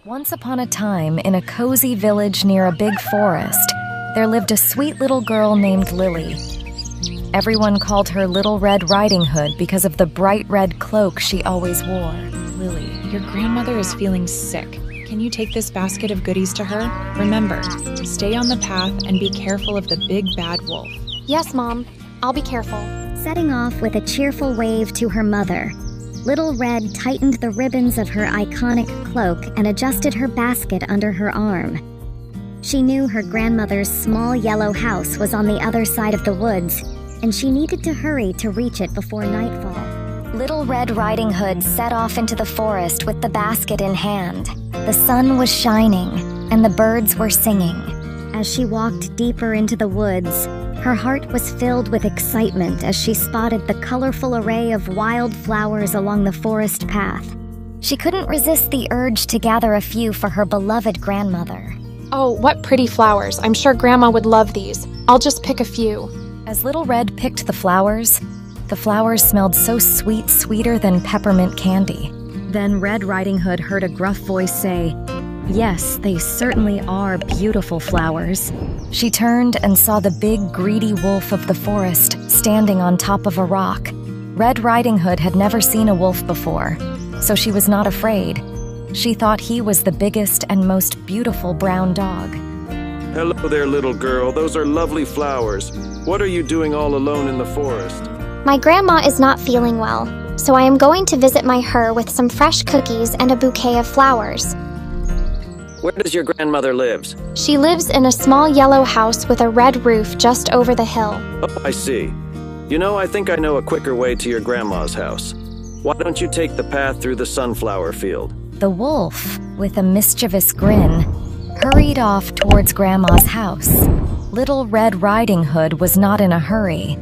Once upon a time, in a cozy village near a big forest, there lived a sweet little girl named Lily. Everyone called her Little Red Riding Hood because of the bright red cloak she always wore. Lily, your grandmother is feeling sick. Can you take this basket of goodies to her? Remember, stay on the path and be careful of the big bad wolf. Yes, Mom. I'll be careful. Setting off with a cheerful wave to her mother, Little Red tightened the ribbons of her iconic cloak and adjusted her basket under her arm. She knew her grandmother's small yellow house was on the other side of the woods, and she needed to hurry to reach it before nightfall. Little Red Riding Hood set off into the forest with the basket in hand. The sun was shining, and the birds were singing. As she walked deeper into the woods, her heart was filled with excitement as she spotted the colorful array of wild flowers along the forest path. She couldn't resist the urge to gather a few for her beloved grandmother. Oh, what pretty flowers. I'm sure Grandma would love these. I'll just pick a few. As Little Red picked the flowers smelled so sweet, sweeter than peppermint candy. Then Red Riding Hood heard a gruff voice say, "Yes, they certainly are beautiful flowers." She turned and saw the big, greedy wolf of the forest standing on top of a rock. Red Riding Hood had never seen a wolf before, so she was not afraid. She thought he was the biggest and most beautiful brown dog. Hello there, little girl. Those are lovely flowers. What are you doing all alone in the forest? My grandma is not feeling well, so I am going to visit her with some fresh cookies and a bouquet of flowers. Where does your grandmother live? She lives in a small yellow house with a red roof just over the hill. Oh, I see. You know, I think I know a quicker way to your grandma's house. Why don't you take the path through the sunflower field? The wolf, with a mischievous grin, hurried off towards Grandma's house. Little Red Riding Hood was not in a hurry,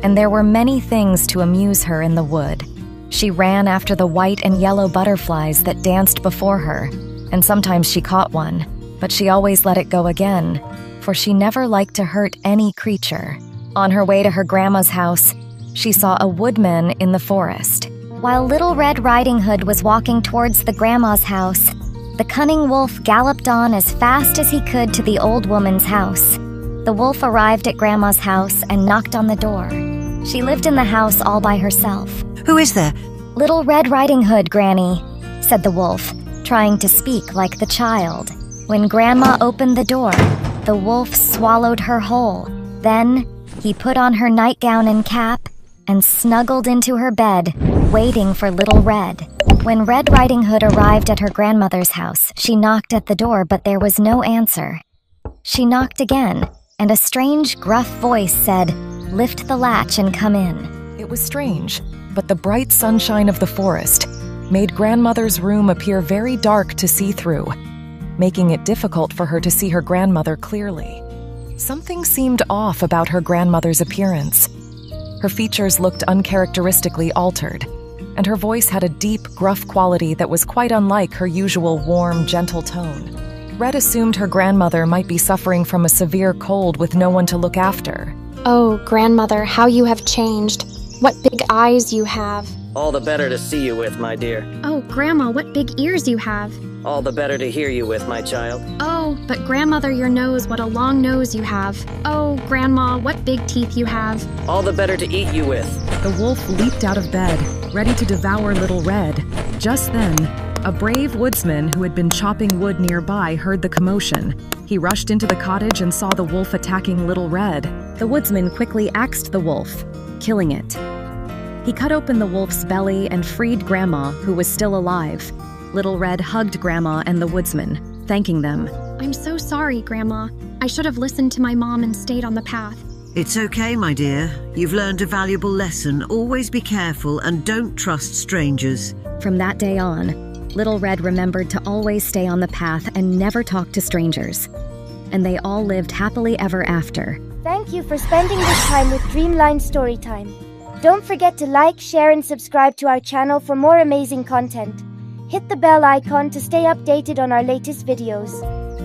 and there were many things to amuse her in the wood. She ran after the white and yellow butterflies that danced before her, and sometimes she caught one, but she always let it go again, for she never liked to hurt any creature. On her way to her grandma's house, she saw a woodman in the forest. While Little Red Riding Hood was walking towards the grandma's house, the cunning wolf galloped on as fast as he could to the old woman's house. The wolf arrived at Grandma's house and knocked on the door. She lived in the house all by herself. Who is there? Little Red Riding Hood, Granny, said the wolf, trying to speak like the child. When Grandma opened the door, the wolf swallowed her whole. Then, he put on her nightgown and cap and snuggled into her bed, waiting for Little Red. When Red Riding Hood arrived at her grandmother's house, she knocked at the door, but there was no answer. She knocked again, and a strange, gruff voice said, "Lift the latch and come in." It was strange, but the bright sunshine of the forest made Grandmother's room appear very dark to see through, making it difficult for her to see her grandmother clearly. Something seemed off about her grandmother's appearance. Her features looked uncharacteristically altered, and her voice had a deep, gruff quality that was quite unlike her usual warm, gentle tone. Red assumed her grandmother might be suffering from a severe cold with no one to look after. Oh, Grandmother, how you have changed. What big eyes you have. All the better to see you with, my dear. Oh, Grandma, what big ears you have. All the better to hear you with, my child. Oh, but Grandmother, your nose, what a long nose you have. Oh, Grandma, what big teeth you have. All the better to eat you with. The wolf leaped out of bed, ready to devour Little Red. Just then, a brave woodsman who had been chopping wood nearby heard the commotion. He rushed into the cottage and saw the wolf attacking Little Red. The woodsman quickly axed the wolf, killing it. He cut open the wolf's belly and freed Grandma, who was still alive. Little Red hugged Grandma and the woodsman, thanking them. I'm so sorry, Grandma. I should have listened to my mom and stayed on the path. It's okay, my dear. You've learned a valuable lesson. Always be careful and don't trust strangers. From that day on, Little Red remembered to always stay on the path and never talk to strangers. And they all lived happily ever after. Thank you for spending this time with Dreamline Storytime. Don't forget to like, share, and subscribe to our channel for more amazing content. Hit the bell icon to stay updated on our latest videos.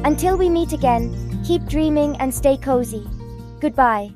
Until we meet again, keep dreaming and stay cozy. Goodbye.